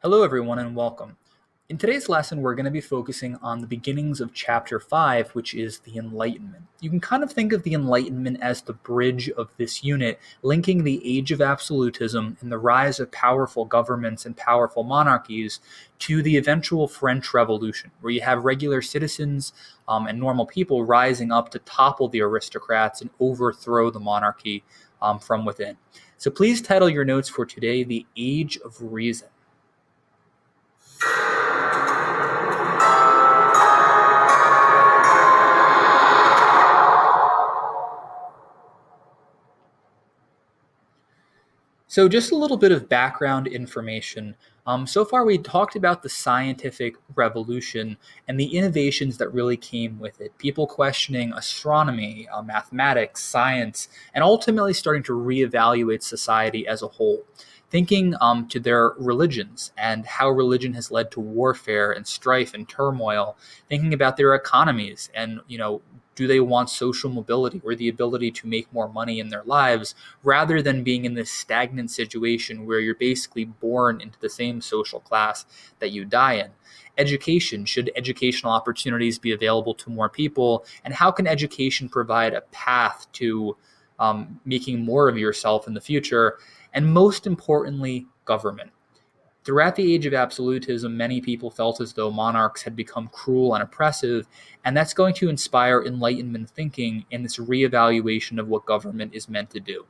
Hello, everyone, and welcome. In today's lesson, we're going to be focusing on the beginnings of Chapter 5, which is the Enlightenment. You can kind of think of the Enlightenment as the bridge of this unit, linking the age of absolutism and the rise of powerful governments and powerful monarchies to the eventual French Revolution, where you have regular citizens and normal people rising up to topple the aristocrats and overthrow the monarchy from within. So please title your notes for today, The Age of Reason. So, just a little bit of background information. So far, we talked about the scientific revolution and the innovations that really came with it. People questioning astronomy, mathematics, science, and ultimately starting to reevaluate society as a whole. Thinking to their religions and how religion has led to warfare and strife and turmoil. Thinking about their economies and do they want social mobility or the ability to make more money in their lives rather than being in this stagnant situation where you're basically born into the same social class that you die in. Education, should educational opportunities be available to more people? And how can education provide a path to making more of yourself in the future? And most importantly, government. Throughout the age of absolutism, many people felt as though monarchs had become cruel and oppressive, and that's going to inspire Enlightenment thinking in this reevaluation of what government is meant to do.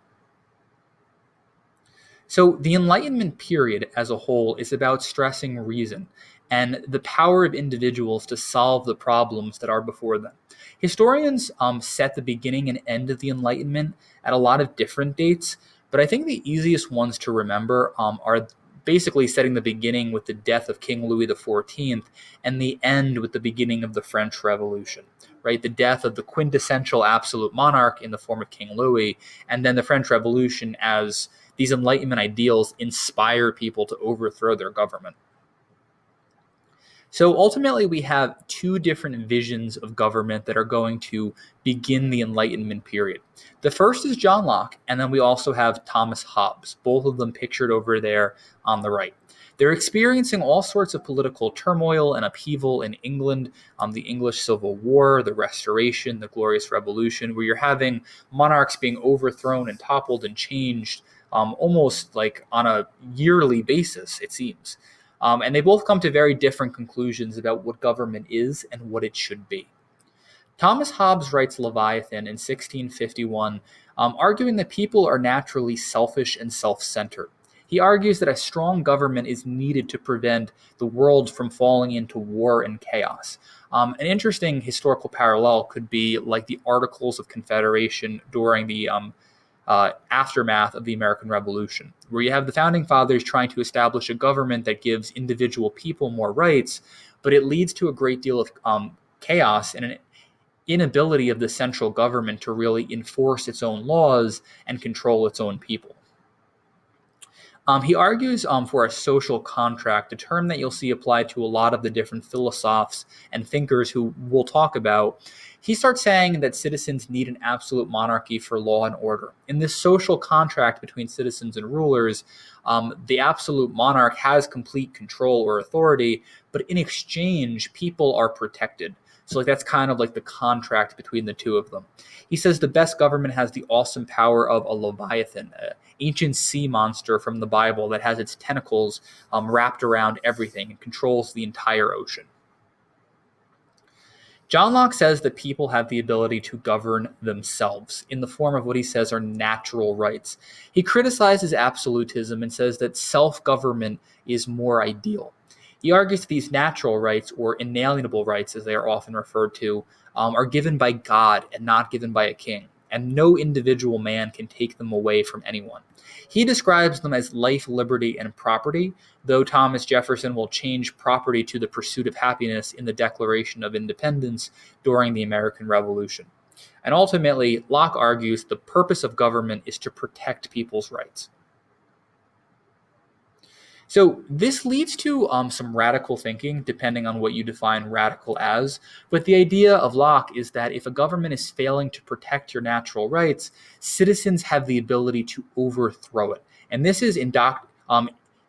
So, the Enlightenment period as a whole is about stressing reason and the power of individuals to solve the problems that are before them. Historians set the beginning and end of the Enlightenment at a lot of different dates, but I think the easiest ones to remember are basically setting the beginning with the death of King Louis XIV and the end with the beginning of the French Revolution, right? The death of the quintessential absolute monarch in the form of King Louis, and then the French Revolution as these Enlightenment ideals inspire people to overthrow their government. So ultimately, we have two different visions of government that are going to begin the Enlightenment period. The first is John Locke, and then we also have Thomas Hobbes, both of them pictured over there on the right. They're experiencing all sorts of political turmoil and upheaval in England, the English Civil War, the Restoration, the Glorious Revolution, where you're having monarchs being overthrown and toppled and changed almost like on a yearly basis, it seems. And they both come to very different conclusions about what government is and what it should be. Thomas Hobbes writes Leviathan in 1651, arguing that people are naturally selfish and self-centered. He argues that a strong government is needed to prevent the world from falling into war and chaos. An interesting historical parallel could be like the Articles of Confederation during the aftermath of the American Revolution, where you have the founding fathers trying to establish a government that gives individual people more rights, but it leads to a great deal of chaos and an inability of the central government to really enforce its own laws and control its own people. He argues for a social contract, a term that you'll see applied to a lot of the different philosophers and thinkers who we'll talk about. He starts saying that citizens need an absolute monarchy for law and order. In this social contract between citizens and rulers, the absolute monarch has complete control or authority, but in exchange, people are protected. So that's kind of like the contract between the two of them. He says the best government has the awesome power of a Leviathan, an ancient sea monster from the Bible that has its tentacles wrapped around everything and controls the entire ocean. John Locke says that people have the ability to govern themselves in the form of what he says are natural rights. He criticizes absolutism and says that self-government is more ideal. He argues that these natural rights, or inalienable rights as they are often referred to, are given by God and not given by a king, and no individual man can take them away from anyone. He describes them as life, liberty, and property, though Thomas Jefferson will change property to the pursuit of happiness in the Declaration of Independence during the American Revolution. And ultimately, Locke argues the purpose of government is to protect people's rights. So this leads to some radical thinking, depending on what you define radical as. But the idea of Locke is that if a government is failing to protect your natural rights, citizens have the ability to overthrow it. And this is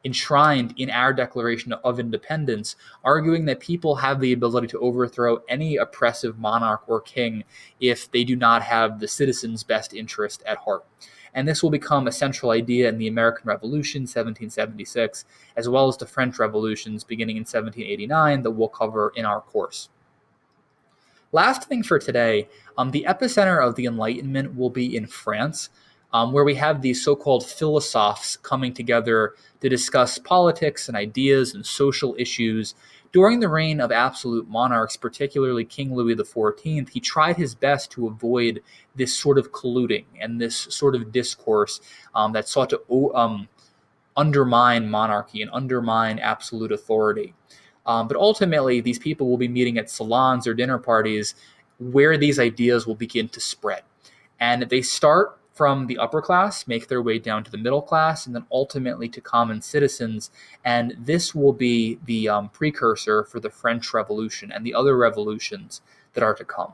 enshrined in our Declaration of Independence, arguing that people have the ability to overthrow any oppressive monarch or king if they do not have the citizens' best interest at heart. And this will become a central idea in the American Revolution, 1776, as well as the French Revolutions beginning in 1789 that we'll cover in our course. Last thing for today, the epicenter of the Enlightenment will be in France, where we have these so-called philosophes coming together to discuss politics and ideas and social issues. During the reign of absolute monarchs, particularly King Louis XIV, he tried his best to avoid this sort of colluding and this sort of discourse that sought to undermine monarchy and undermine absolute authority. But ultimately, these people will be meeting at salons or dinner parties where these ideas will begin to spread. And they start from the upper class, make their way down to the middle class, and then ultimately to common citizens. And this will be the precursor for the French Revolution and the other revolutions that are to come.